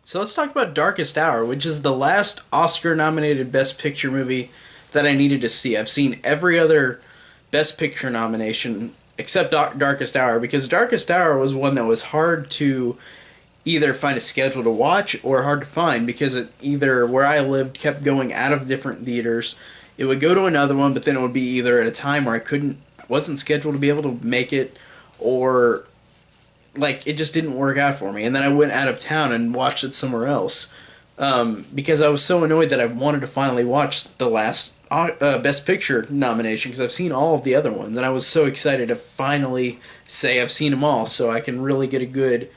So let's talk about Darkest Hour, which is the last Oscar-nominated Best Picture movie that I needed to see. I've seen every other Best Picture nomination except Darkest Hour because Darkest Hour was one that was hard to either find a schedule to watch or hard to find because it either where I lived kept going out of different theaters. It would go to another one, but then it would be either at a time where wasn't scheduled to be able to make it, or like it just didn't work out for me. And then I went out of town and watched it somewhere else because I was so annoyed that I wanted to finally watch the last Best Picture nomination because I've seen all of the other ones, and I was so excited to finally say I've seen them all, so I can really get a good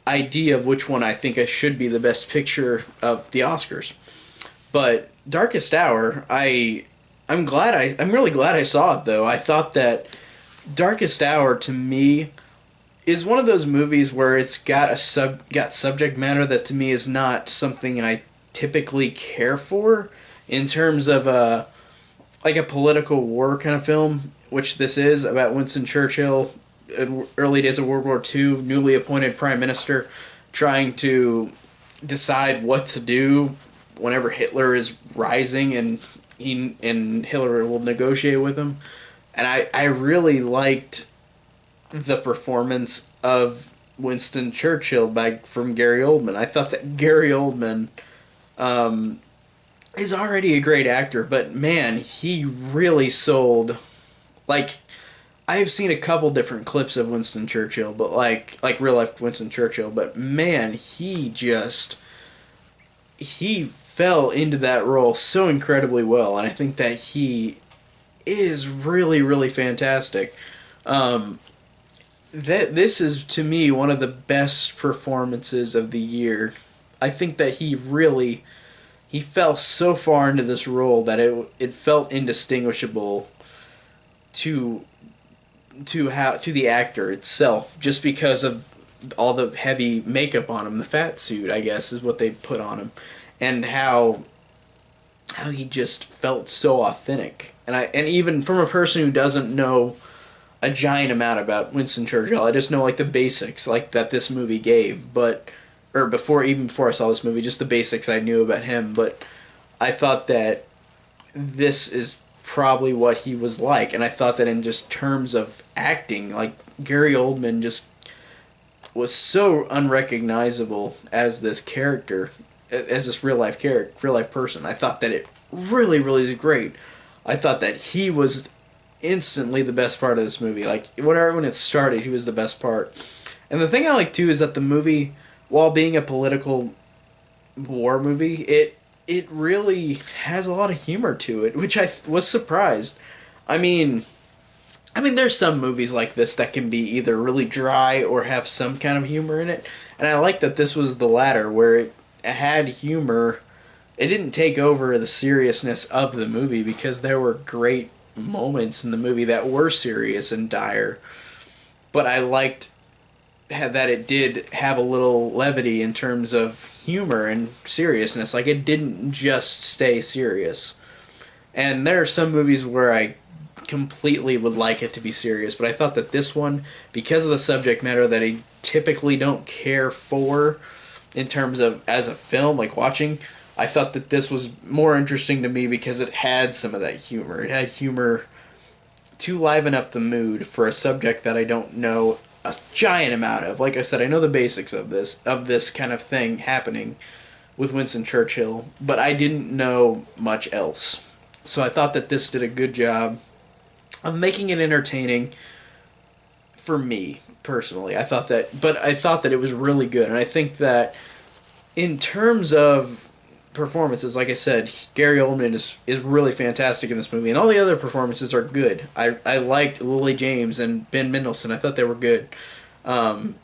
idea of which one I think I should be the Best Picture of the Oscars. But Darkest Hour, I'm really glad I saw it though. I thought that Darkest Hour to me is one of those movies where it's got subject matter that to me is not something I typically care for in terms of like a political war kind of film, which this is about Winston Churchill in early days of World War II, newly appointed prime minister, trying to decide what to do whenever Hitler is rising, and Hitler will negotiate with him. And I really liked the performance of Winston Churchill from Gary Oldman. I thought that Gary Oldman is already a great actor, but man, he really sold. Like, I've seen a couple different clips of Winston Churchill, but like real life Winston Churchill, but man, he fell into that role so incredibly well, and I think that he is really really fantastic. Um, that this is to me one of the best performances of the year. I think that he fell so far into this role that it felt indistinguishable to to the actor itself just because of all the heavy makeup on him, the fat suit I guess is what they put on him, and how he just felt so authentic. And even from a person who doesn't know a giant amount about Winston Churchill. I just know like the basics, like that this movie gave, but or before I saw this movie, just the basics I knew about him. But I thought that this is probably what he was like, and I thought that in just terms of acting, like Gary Oldman just was so unrecognizable as this character, as this real life person. I thought that it really, really is great. I thought that he was instantly the best part of this movie. Like whatever when it started, he was the best part. And the thing I like too is that the movie, while being a political war movie, it really has a lot of humor to it, which was surprised. I mean, there's some movies like this that can be either really dry or have some kind of humor in it, and I like that this was the latter, where it had humor. It didn't take over the seriousness of the movie because there were great moments in the movie that were serious and dire, but I liked that it did have a little levity in terms of humor and seriousness. Like it didn't just stay serious. And there are some movies where I completely would like it to be serious, but I thought that this one, because of the subject matter that I typically don't care for in terms of as a film, like watching, I thought that this was more interesting to me because it had some of that humor. It had humor to liven up the mood for a subject that I don't know a giant amount of. Like I said, I know the basics of this kind of thing happening with Winston Churchill, but I didn't know much else. So I thought that this did a good job of making it entertaining for me personally. I thought that it was really good, and I think that in terms of performances, like I said, Gary Oldman is really fantastic in this movie, and all the other performances are good. I liked Lily James and Ben Mendelsohn. I thought they were good. Um,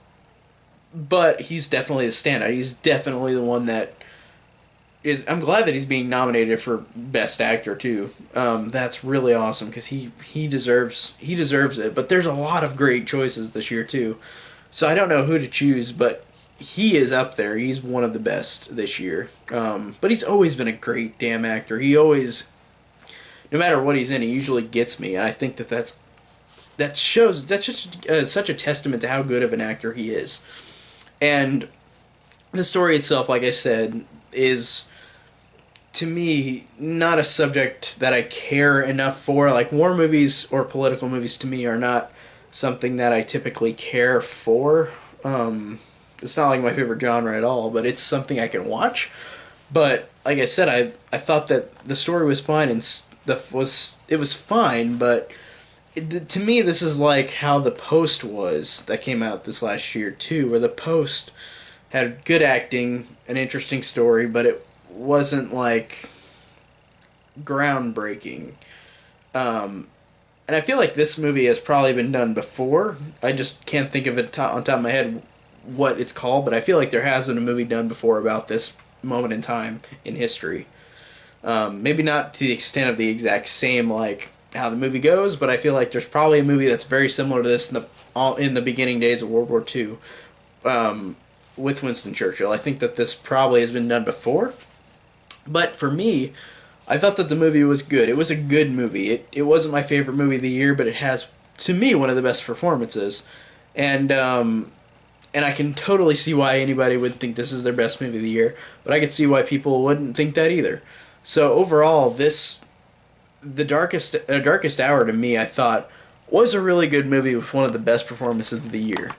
but he's definitely the standout. He's definitely the one that is. I'm glad that he's being nominated for Best Actor too. That's really awesome because he deserves it. But there's a lot of great choices this year too, so I don't know who to choose, but he is up there. He's one of the best this year. But he's always been a great damn actor. He always, no matter what he's in, he usually gets me. And I think that's just such a testament to how good of an actor he is. And the story itself, like I said, is to me not a subject that I care enough for. Like war movies or political movies to me are not something that I typically care for. It's not like my favorite genre at all, but it's something I can watch. But like I said, I thought that the story was fine and it was fine, but to me this is like how The Post was that came out this last year too, where The Post had good acting, an interesting story, but it wasn't like groundbreaking. Um, and I feel like this movie has probably been done before. I just can't think of it on top of my head what it's called, but I feel like there has been a movie done before about this moment in time in history. Maybe not to the extent of the exact same like how the movie goes, but I feel like there's probably a movie that's very similar to this in the beginning days of World War II, with Winston Churchill. I think that this probably has been done before, but for me, I thought that the movie was good. It was a good movie. It wasn't my favorite movie of the year, but it has to me one of the best performances, and and I can totally see why anybody would think this is their best movie of the year, but I could see why people wouldn't think that either. So overall, this the darkest hour to me, I thought was a really good movie with one of the best performances of the year.